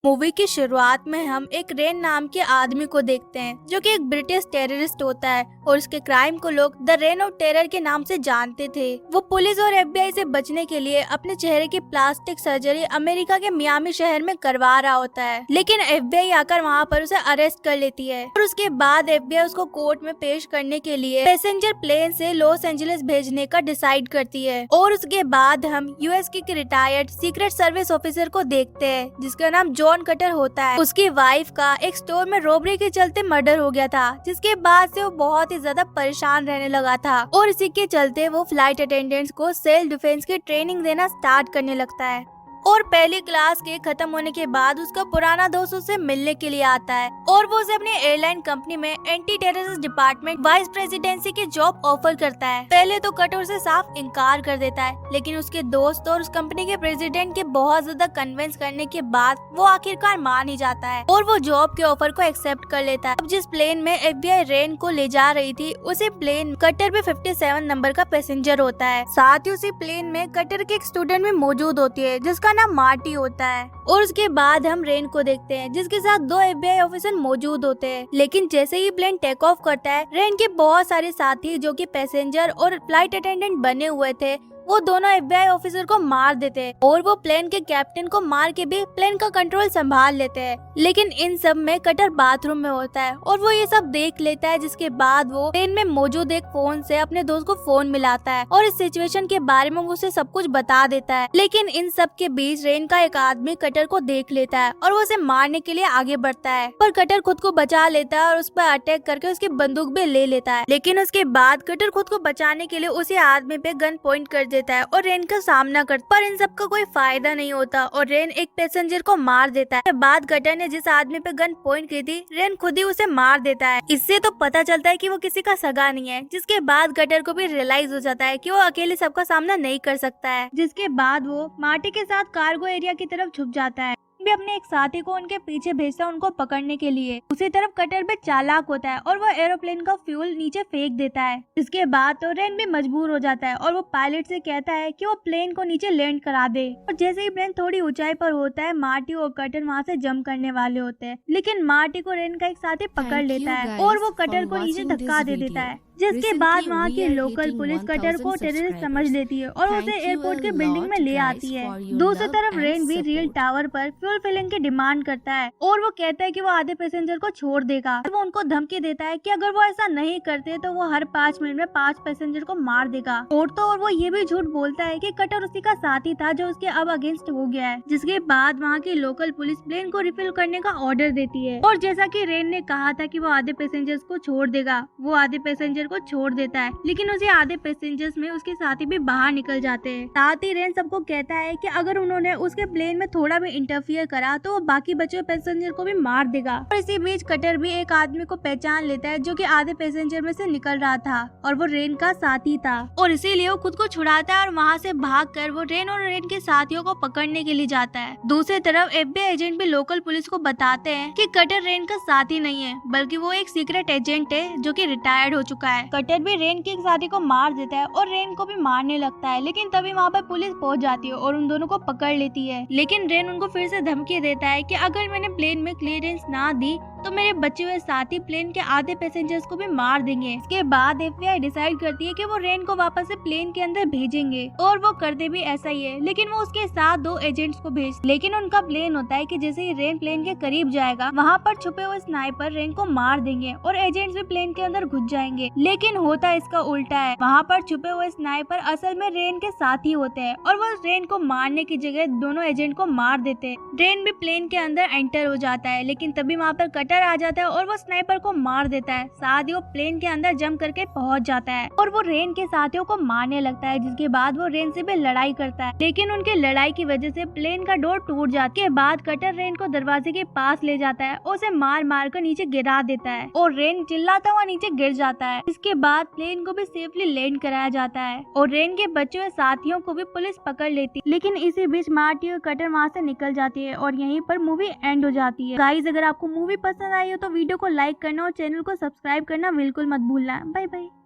Movie की शुरुआत में हम एक रेन नाम के आदमी को देखते हैं जो कि एक ब्रिटिश टेररिस्ट होता है और उसके क्राइम को लोग द रेन ऑफ टेरर के नाम से जानते थे। वो पुलिस और FBI से बचने के लिए अपने चेहरे की प्लास्टिक सर्जरी अमेरिका के मियामी शहर में करवा रहा होता है, लेकिन FBI आकर वहाँ पर उसे अरेस्ट कर लेती है और उसके बाद FBI उसको कोर्ट में पेश करने के लिए पैसेंजर प्लेन से लॉस एंजलिस भेजने का डिसाइड करती है। और उसके बाद हम US के रिटायर्ड सीक्रेट सर्विस ऑफिसर को देखते हैं जिसका नाम जॉन कटर होता है। उसकी वाइफ का एक स्टोर में रॉबरी के चलते मर्डर हो गया था, जिसके बाद से वो बहुत ही ज्यादा परेशान रहने लगा था और इसी के चलते वो फ्लाइट अटेंडेंट्स को सेल्फ डिफेंस की ट्रेनिंग देना स्टार्ट करने लगता है। और पहली क्लास के खत्म होने के बाद उसका पुराना दोस्त उससे मिलने के लिए आता है और वो उसे अपनी एयरलाइन कंपनी में anti terrorist department vice presidency की जॉब ऑफर करता है। पहले तो कटर से साफ इनकार कर देता है, लेकिन उसके दोस्त और उस कंपनी के प्रेसिडेंट के बहुत ज्यादा कन्विंस करने के बाद वो आखिरकार मान ही जाता है और वो जॉब के ऑफर को एक्सेप्ट कर लेता है। अब जिस प्लेन में FBI रेन को ले जा रही थी उसी प्लेन कटर भी 57 नंबर का पैसेंजर होता है। साथ ही उसी प्लेन में कटर की एक स्टूडेंट भी मौजूद होती है जिसका नाम मार्टी होता है। और उसके बाद हम रेन को देखते हैं जिसके साथ 2 FBI ऑफिसर मौजूद होते हैं, लेकिन जैसे ही प्लेन टेक ऑफ करता है रेन के बहुत सारे साथी जो कि पैसेंजर और फ्लाइट अटेंडेंट बने हुए थे वो दोनों FBI ऑफिसर को मार देते हैं और वो प्लेन के कैप्टन को मार के भी प्लेन का कंट्रोल संभाल लेते हैं। लेकिन इन सब में कटर बाथरूम में होता है और वो ये सब देख लेता है, जिसके बाद वो प्लेन में मौजूद एक फोन से अपने दोस्त को फोन मिलाता है और इस सिचुएशन के बारे में उसे सब कुछ बता देता है। लेकिन इन सब के बीच रेन का एक आदमी कटर को देख लेता है और वो उसे मारने के लिए आगे बढ़ता है, पर कटर खुद को बचा लेता है और उस पर अटैक करके उसकी बंदूक भी ले लेता है। लेकिन उसके बाद कटर खुद को बचाने के लिए उसी आदमी पे गन पॉइंट कर देता है और रेन का सामना करता, पर इन सब का कोई फायदा नहीं होता और रेन एक पैसेंजर को मार देता है। बाद कटर ने जिस आदमी पे गन पॉइंट की थी रेन खुद ही उसे मार देता है। इससे तो पता चलता है कि वो किसी का सगा नहीं है, जिसके बाद कटर को भी रियलाइज हो जाता है कि वो अकेले सबका सामना नहीं कर सकता है। जिसके बाद वो मार्टी के साथ कार्गो एरिया की तरफ छुप जाता है, भी अपने एक साथी को उनके पीछे भेजता है उनको पकड़ने के लिए। उसी तरफ कटर भी चालाक होता है और वो एरोप्लेन का फ्यूल नीचे फेंक देता है। इसके बाद तो रेन भी मजबूर हो जाता है और वो पायलट से कहता है कि वो प्लेन को नीचे लैंड करा दे। और जैसे ही प्लेन थोड़ी ऊंचाई पर होता है मार्टी और कटर वहाँ से जंप करने वाले होते हैं, लेकिन मार्टी को रेन का एक साथी पकड़ लेता है और वो कटर को नीचे धक्का दे देता है, जिसके बाद वहाँ की लोकल पुलिस कटर को टेररिस्ट समझ लेती है और उसे एयरपोर्ट के बिल्डिंग में ले आती है। दूसरी तरफ रेन भी रियल टावर पर फ्यूल फिलिंग की डिमांड करता है और वो कहता है कि वो आधे पैसेंजर को छोड़ देगा। वो उनको धमकी देता है कि अगर वो ऐसा नहीं करते तो वो हर 5 मिनट में 5 पैसेंजर को मार देगा। और वो ये भी झूठ बोलता है कि कटर उसी का साथी था जो उसके अब अगेंस्ट हो गया है। जिसके बाद वहाँ की लोकल पुलिस प्लेन को रिफिल करने का ऑर्डर देती है और जैसा कि रेन ने कहा था कि वो आधे पैसेंजर्स को छोड़ देगा, वो आधे पैसेंजर को छोड़ देता है, लेकिन उसे आधे पैसेंजर्स में उसके साथी भी बाहर निकल जाते हैं। साथ ही रेन सबको कहता है कि अगर उन्होंने उसके प्लेन में थोड़ा भी इंटरफियर करा तो वो बाकी बचे पैसेंजर को भी मार देगा। और इसी बीच कटर भी एक आदमी को पहचान लेता है जो कि आधे पैसेंजर में से निकल रहा था और वो रेन का साथी था और इसीलिए वो खुद को छुड़ाता है और वहाँ से भागकर वो रेन और रेन के साथियों को पकड़ने के लिए जाता है। दूसरी तरफ FBI एजेंट भी लोकल पुलिस को बताते हैं कि कटर रेन का साथी नहीं है, बल्कि वो एक सीक्रेट एजेंट है जो कि रिटायर्ड हो चुका है। कटर भी रेन के एक साथी को मार देता है और रेन को भी मारने लगता है, लेकिन तभी वहाँ पर पुलिस पहुँच जाती है और उन दोनों को पकड़ लेती है। लेकिन रेन उनको फिर से धमकी देता है कि अगर मैंने प्लेन में क्लियरेंस ना दी तो मेरे बचे हुए साथी प्लेन के आधे पैसेंजर्स को भी मार देंगे। इसके बाद FBI डिसाइड करती है कि वो रेन को वापस से प्लेन के अंदर भेजेंगे और वो करते भी ऐसा ही है, लेकिन वो उसके साथ 2 एजेंट्स को भेज। लेकिन उनका प्लान होता है कि जैसे ही रेन प्लेन के करीब जाएगा वहाँ पर छुपे हुए स्नाइपर रेन को मार देंगे और एजेंट्स भी प्लेन के अंदर घुस जाएंगे। लेकिन होता इसका उल्टा है, वहाँ पर छुपे हुए स्नाइपर असल में रेन के साथी होते हैं और वो रेन को मारने की जगह दोनों एजेंट को मार देते हैं। रेन भी प्लेन के अंदर एंटर हो जाता है, लेकिन तभी वहाँ पर कटर आ जाता है और वो स्नाइपर को मार देता है। साथ ही वो प्लेन के अंदर जंप करके पहुंच जाता है और वो रेन के साथियों को मारने लगता है, जिसके बाद वो रेन से भी लड़ाई करता है, लेकिन उनकी लड़ाई की वजह से प्लेन का डोर टूट जाता है। के बाद कटर रेन को दरवाजे के पास ले जाता है और उसे मार मार कर नीचे गिरा देता है और रेन चिल्लाता हुआ नीचे गिर जाता है। इसके बाद प्लेन को भी सेफली लैंड कराया जाता है और रेन के बचे हुए साथियों को भी पुलिस पकड़ लेती है। लेकिन इसी बीच मार्टी और कटर वहाँ से निकल जाती है और यहीं पर मूवी एंड हो जाती है। गाइस, अगर आपको मूवी पसंद आई हो तो वीडियो को लाइक करना और चैनल को सब्सक्राइब करना बिल्कुल मत भूलना। Bye bye.